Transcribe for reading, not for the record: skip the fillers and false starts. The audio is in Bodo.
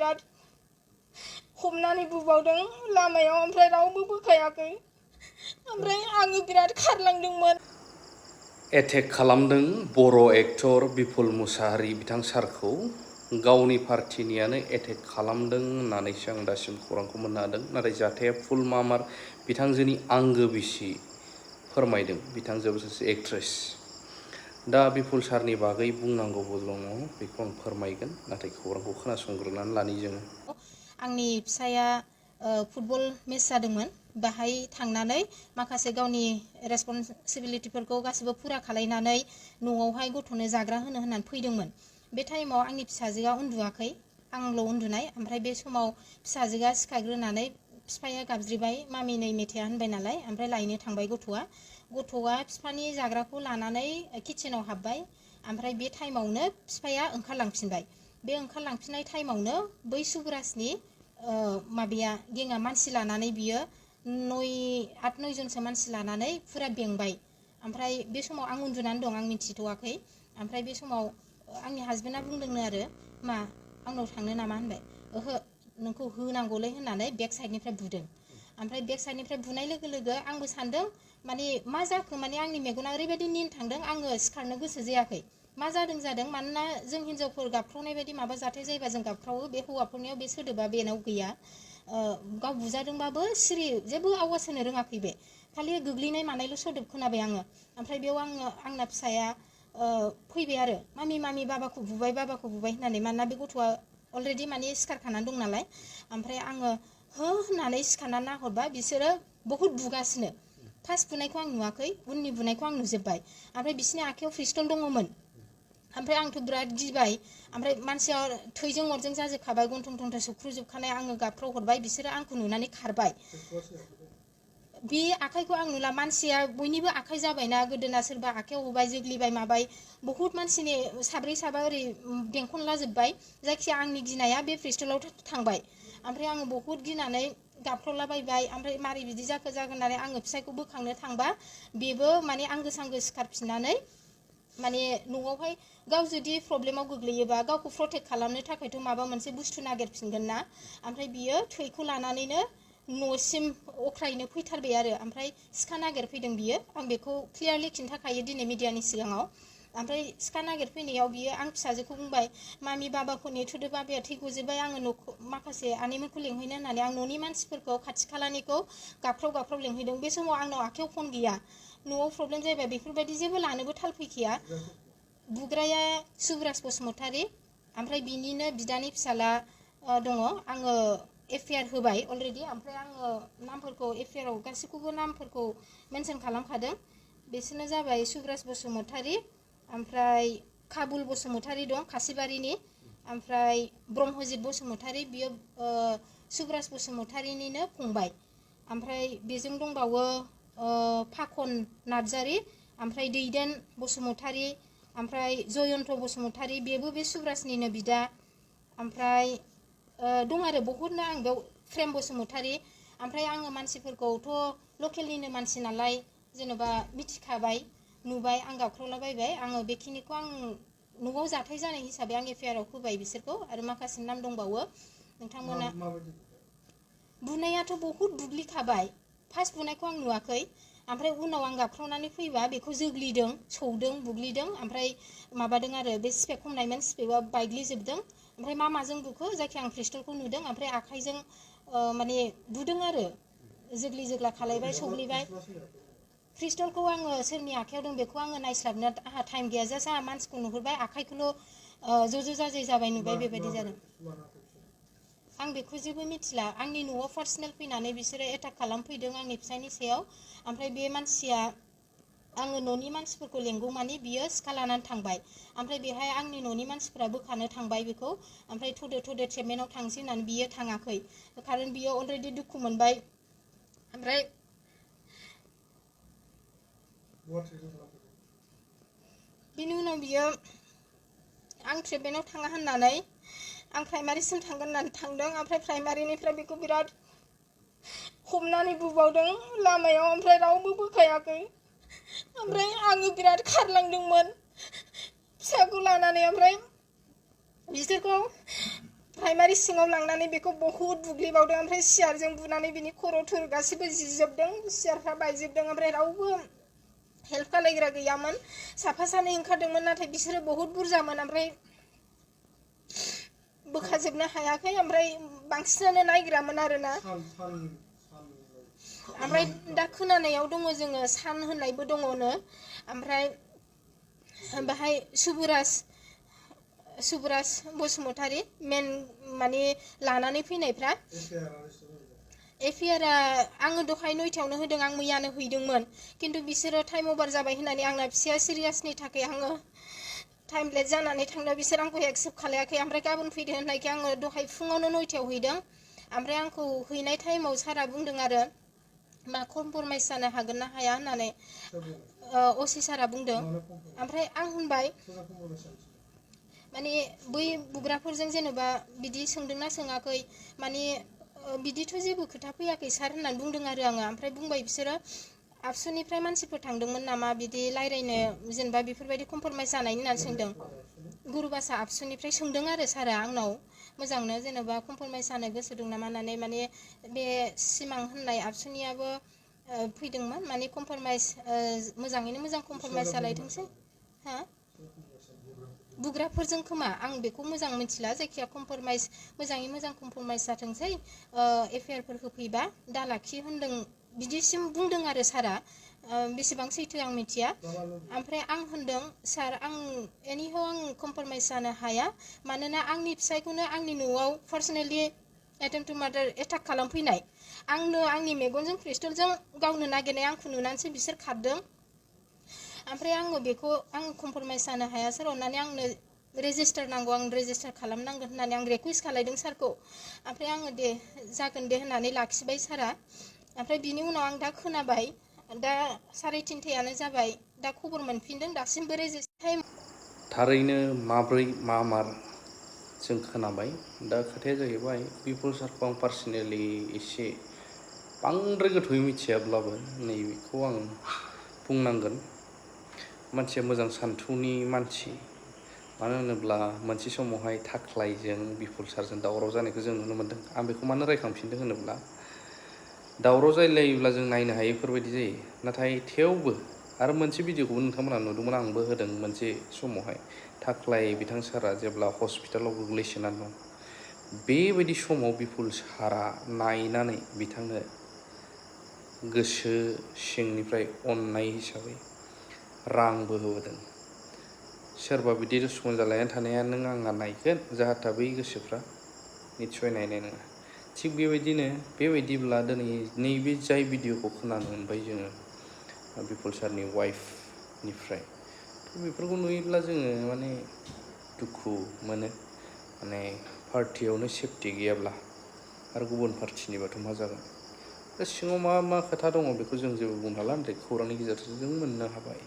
बिराद हमनानै बुबावदों लामायाव ओमफ्राय रावबो बोखायाखै ओमफ्राय आङो बिराद खारलांदोंमोन। एटेक खालामदों बर' एक्टर बिपुल मुसाहारि बिथां सारखौ गावनि पार्टिनियानो एटेक खालामदों होननानैसो आं दासिम खौरांखौ मोननो हादों। नाथाय जाथाया फुल मामार बिथांजोनि आंगो बिसि फोरमायदों। बिथांजोबो सासे एक्ट्रेस। दा बिपुल सारनि बागै बुंनांगौबो दङ, बेखौ आं फोरमायगोन, नाथाय खौरांखौ खोनासंग्रोनानै लानि जोङो। आंनि फिसाया फुटबल मेच जादोंमोन, बाहाय थांनानै माखासे गावनि रेसपन्सिबिलिटिफोरखौ गासिबो फुरा खालायनानै न'आवहाय गथ'नो जाग्रा होननानै फैदोंमोन। बे टाइमाव आंनि फिसाजोआ उन्दुवाखै, आंल' उन्दुनाय। ओमफ्राय बे समाव फिसाजोआ सिखारग्रोनानै बिफाया गाबज्रिबाय, मामि नै मेथाइया होनबाय नालाय, ओमफ्राय लायनो थांबाय गथ'आ बिफानि जाग्राखौ लानानै किचेनाव हाबबाय। ओमफ्राय बे टाइमावनो बिफाया ओंखारलांफिनबाय। बे ओंखारलांफिननाय टाइमावनो बै सुग्रासनि माबाया गेङा मानसि लानानै बियो 8-9 जनसो मानसि लानानै फुरा बेंबाय। ओमफ्राय बे समाव आं उन्दुनानै दं, आं मिथिथ'वाखै। ओमफ्राय बे समाव आंनि हासबेन्डआ बुंदोंनो आरो, मा आंनाव थांनो नामा होनबाय। ओहो नोंखौ होनांगौलै होननानै बेक साइडनिफ्राय बुदों। ओमफ्राय बेक साइडनिफ्राय बुनाय लोगो लोगो आंबो सानदों माने मा जाखो, माने आंनि मेगना ओरैबायदि निन थांदों, आङो सिखारनो गोसो जायाखै। मा जादों मानोना जों हिनजावफोर गाबख्रावनाय बायदि माबा जाथाय जायोबा जों गाबख्रावो, बे हौवाफोरनियाव बे सोदोबा बेनाव गैया। गाव बुजादोंबाबो सिरि जेबो आवाज होनो रोङाखै बे, खालि गोग्लैनाय मानायल' सोदोब खोनाबाय आङो। ओमफ्राय बेयाव आंना फिसाया फैबाय आरो, मामि बाबाखौ बुबाय होननानै। मानोना बे गथ'आ अलरेडि माने सिखारखानानै दं नालाय। ओमफ्राय आङो हो होननानै सिखारनानै नाहरबा बिसोरो बहुद बुगासिनो। फार्स्ट बुनायखौ आं नुवाखै, उननि बुनायखौ आं नुजोब्बाय। ओमफ्राय बिसोरनि आखायाव पिस्तल दङमोन। ओमफ्राय आंथ' बिराद गिबाय। ओमफ्राय मानसिया थैजों अरजों जाजोबखाबाय, गन्थं थंथं सौख्रुजोबखानाय। आङो गाबख्राव हरबाय, बिसोरो आंखौ नुनानै खारबाय। बे आखाइखौ आं नुला, मानसिया बयनिबो आखाइ जाबायना, गोदोना सोरबा आखाइयाव होबाय, जोग्लिबाय माबाय, बहुत मानसिनि साब्रै साबा ओरै बेंखनलाजोब्बाय। जायखिया आंनि गिनाया बे पिस्तलाव थांबाय। ओमफ्राय आङो बहुत गिनानै गाबख्रावलाबायबाय। ओमफ्राय मारै बिदि जाखो होननानै आङो फिसायखौ बोखांनो थांबा बेबो माने आंगो सांगो सिखारफिननानै माने न'आवहाय गाव जुदि प्रब्लेमाव गोग्लैयोबा गावखौ प्रटेक्ट खालामनो थाखायथ' माबा मोनसे बुस्थु नागिरफिनगोन ना। ओमफ्राय बियो थैखौ लानानैनो न'सिम अख्रायैनो फैथारबाय आरो। ओमफ्राय सिखा नागिरफैदों बियो, आं बेखौ क्लियारलि खिन्थाखायो दिनै मिडियानि सिगाङाव। ओमफ्राय सिखा नागिरफैनायाव बियो आं फिसाजोखौ बुंबाय, मामि बाबाखौ नेथ'दो, बाबाया थै गजोब्बाय, आङो माखासे आनैमोनखौ लेंहैनो होननानै आं न'नि मानसिफोरखौ खाथि खालानिखौ गाबख्राव लेंहैदों। बे समाव आंनाव आखाइयाव फन गैया, न'आव प्रब्लेम जायोबा बेफोरबायदि जेबो लानोबो थाल फैखाया। बुग्राया सुब्रास बसुमतारी, ओमफ्राय बिनिनो बिदानि फिसाला दङ। आङो एफआइआर होबाय अलरेडि। ओमफ्राय आङो नामफोरखौ एफआइआराव गासैखौबो नामफोरखौ मेनसन खालामखादों। बिसोरनो जाबाय सुब्रास बसुमतारी, ओमफ्राय काबुल बसुमतारी दं खासिबारिनि, ओमफ्राय ब्रह्मजित बसुमतारी, बियो सुब्रास बसुमतारीनिनो फंबाय। ओमफ्राय बेजों दंबावो फाखन नार्जारी, ओमफ्राय दैदेन बसुमतारी, ओमफ्राय जयन्त बसुमतारी, बेबो बे सुब्रासनिनो बिदा। ओमफ्राय दं आरो बहुतनो, आं बेयाव प्रेम बसुमतारी। ओमफ्राय आङो मानसिफोरखौथ' लकेलनिनो मानसि नालाय जेन'बा मिथिखाबाय, नुबाय, आं गाबख्रावलाबायबाय। आङो बेखिनिखौ आं न'आव जाथाय जानाय हिसाबै आं एफआइआराव होबाय बिसोरखौ। आरो माखासे नाम दंबावो नोंथांमोना। बुनायाथ' बहुद बुग्लिखाबाय। फार्स्ट बुनायखौ आं नुवाखै, ओमफ्राय उनाव आं गाबख्रावनानै फैबा बेखौ जोग्लिदों, सौदों, बुग्लिदों। ओमफ्राय माबादों आरो, बे स्पेक हमनायमोन, स्पेकआ बायग्लिजोबदों। ओमफ्राय मा माजों बुखो, जायखिया आं पिस्तलखौ नुदों। ओमफ्राय आखाइजों माने बुदों आरो, जोग्लि जोग्ला खालायबाय, सौग्लिबाय। पिस्तलखौ आङो सोरनि आखायाव दं बेखौ आङो नायस्लाबनो आंहा टाइम गैया। जास्ट आंहा मानसिखौ नुहुरबाय, आखाइखौल' ज' जाजाय जाबाय नुबाय, बेबायदि जादों। आं बेखौ जेबो मिथिला। आंनि न'आव पार्सनेल फैनानै बिसोरो एटाक खालामफैदों आंनि फिसायनि सायाव। ओमफ्राय बे मानसिया, आङो न'नि मानसिफोरखौ लेंगौमानि बियो सिखा लानानै थांबाय। ओमफ्राय बेहाय आंनि न'नि मानसिफोरा बोखानो थांबाय बेखौ। ओमफ्राय थ'दो ट्रिटमेन्टआव थांसै होननानै बियो थाङाखै, खारन बियो अलरेडि दुखु मोनबाय। ओमफ्राय बिनि उनाव बियो आं ट्रिटमेन्टआव थाङा होननानै, आं प्राइमारिसिम थांगोन होननानै थांदों। ओमफ्राय प्राइमारिनिफ्राय बेखौ बिराद हमनानै बुबावदों लामायाव, ओमफ्राय रावबो बोखायाखै। ओमफ्राय आङो बिराद खारलांदोंमोन फिसाखौ लानानै। ओमफ्राय बिसोरखौ प्राइमारि सिङाव लांनानै बेखौ बहुद बुग्लिबावदों ओमफ्राय सियारजों बुनानै बिनि खर' थर गासिबो जिजोबदों सियारफ्रा बायजोबदों ओमफ्राय रावबो हेल्प खालायग्रा गैयामोन साफा सानै ओंखारदोंमोन नाथाय बिसोरो बहुद बुरजामोन ओमफ्राय बोखाजोबनो हायाखै ओमफ्राय बांसिनानो नायग्रामोन आरोना ओमफ्राय दा खोनानायाव दङ जोङो सान होननायबो दङनो ओमफ्राय बाहाय सुबुराज बसुमतारी मेन माने लानानै फैनायफ्रा एफिआरआ आङो दहाय 9टायावनो होदों आं मैयानो हैदोंमोन खिन्थु बिसोरो टाइम अभार जाबाय होननानै आंना फिसाया सिरियासनि थाखाय आङो टाइम लेट जानानै थांनो बिसोर आंखौ एक्सेप्ट खालायाखै ओमफ्राय गाबोन फैदो होननायखाय आङो दहाय फुङावनो 9टायाव हैदों ओमफ्राय आंखौ हैनाय टाइमाव सारा बुंदों आरो मा कमप्रमाइस जानो हागोन ना हाया होननानै असि सारा बुंदों ओमफ्राय आं होनबाय माने बै बुग्राफोरजों जेनेबा बिदि सोंदोंना सोङाखै माने बिदिथ' जेबो खोथा फैयाखै सार होननानै बुंदों आरो आङो ओमफ्राय बुंबाय बिसोरो आबसुनिफ्राय मानसिफोर थांदोंमोन नामा बिदि रायज्लायनो जेनेबा बेफोरबायदि कमप्रमाइस जानायनि होननानै सोंदों गुरुबासा आबसुनिफ्राय सोंदों आरो सारा आंनाव मोजांनो जेनेबा कमप्रमाइस जानो गोसो दं नामा होननानै माने बे सिमां होननाय आबसुनियाबो फैदोंमोन माने कमप्रमाइस मोजाङैनो मोजां कमप्रमाइस जालायथोंसै हा बुग्राफोरजों खोमा आं बेखौ मोजां मिथिला जायखिया कमप्रमाइस मोजाङै मोजां कमप्रमाइस जाथोंसै एफआइआरफोर होफैबा दा लाखि होनदों बिदिसिम बुंदों आरो सारा बेसेबां सैथो आं मिथिया ओमफ्राय आं होनदों सार आं एनिहाव आं कमप्रमाइस जानो हाया मानोना आंनि फिसायखौनो आंनि न'आव पार्सनेलि एटेम्प टु मार्डार एटाक खालामफैनाय आंनो आंनि मेगनजों पिस्तलजों गावनो नागिरनाय आंखौ नुनानैसो बिसोर खारदों ओमफ्राय आङो बेखौ आं कमप्रमाइस जानो हाया सार अननानै आंनो रेजिस्टार नांगौ आं रेजिस्टार खालामनांगोन होननानै आं रिकुवेस्ट खालायदों सारखौ ओमफ्राय आङो दे जागोन दे होननानै लाखिबाय सारा ओमफ्राय बिनि उनाव आं दा खोनाबाय दा 3:30 जाबाय दा खबर मोनफिनदों दासिमबो रेजिस्टार थारैनो माब्रै मा मार जों खोनाबाय दा खोथाया जाहैबाय बिपुल सारखौ आं पार्सनेलि एसे बांद्राय गोथौयै मिथियाब्लाबो नैबेखौ आं बुंनांगोन मानसिया मोजां सान्थौनि मानसि मानो होनोब्ला मोनसे समावहाय थाख्लायजों बिपुल सारजों दावराव जानायखौ जों नुनो मोन्दों आं बेखौ मानो रायखांफिनदों होनोब्ला दावराव जालायोब्ला जों नायनो हायैफोरबायदि जायो नाथाय थेवबो आरो मोनसे भिडिअखौबो नोंथांमोना नुदोंमोन आंबो होदों मोनसे समावहाय थाख्लाय बिथां सारा जेब्ला हस्पिटालाव गोग्लैसोनानै दं बेबायदि समाव बिपुल सारा नायनानै बिथांनो गोसो सिंनिफ्राय अननाय हिसाबै रांबो होबोदों सोरबा बिदि रेसपन्स जालायनानै थानाया नों आंना नायगोन जाहाथा बै गोसोफ्रा निस्सय नायनाय नङा थिग बेबायदिब्ला दिनै नैबे जाय भिडिअखौ खोनानो मोनबाय जोङो बिपुल सारनि वाइफनिफ्राय बेफोरखौ नुयोब्ला जोङो माने दुखु मोनो माने पार्टियावनो सेफटि गैयाब्ला आरो गुबुन पार्टिनिबाथ' मा जागोन दा सिङाव मा मा खोथा दङ बेखौ जों जेबो बुंनो हाला नाथाय खौरांनि गेजेरजों जों मोननो हाबाय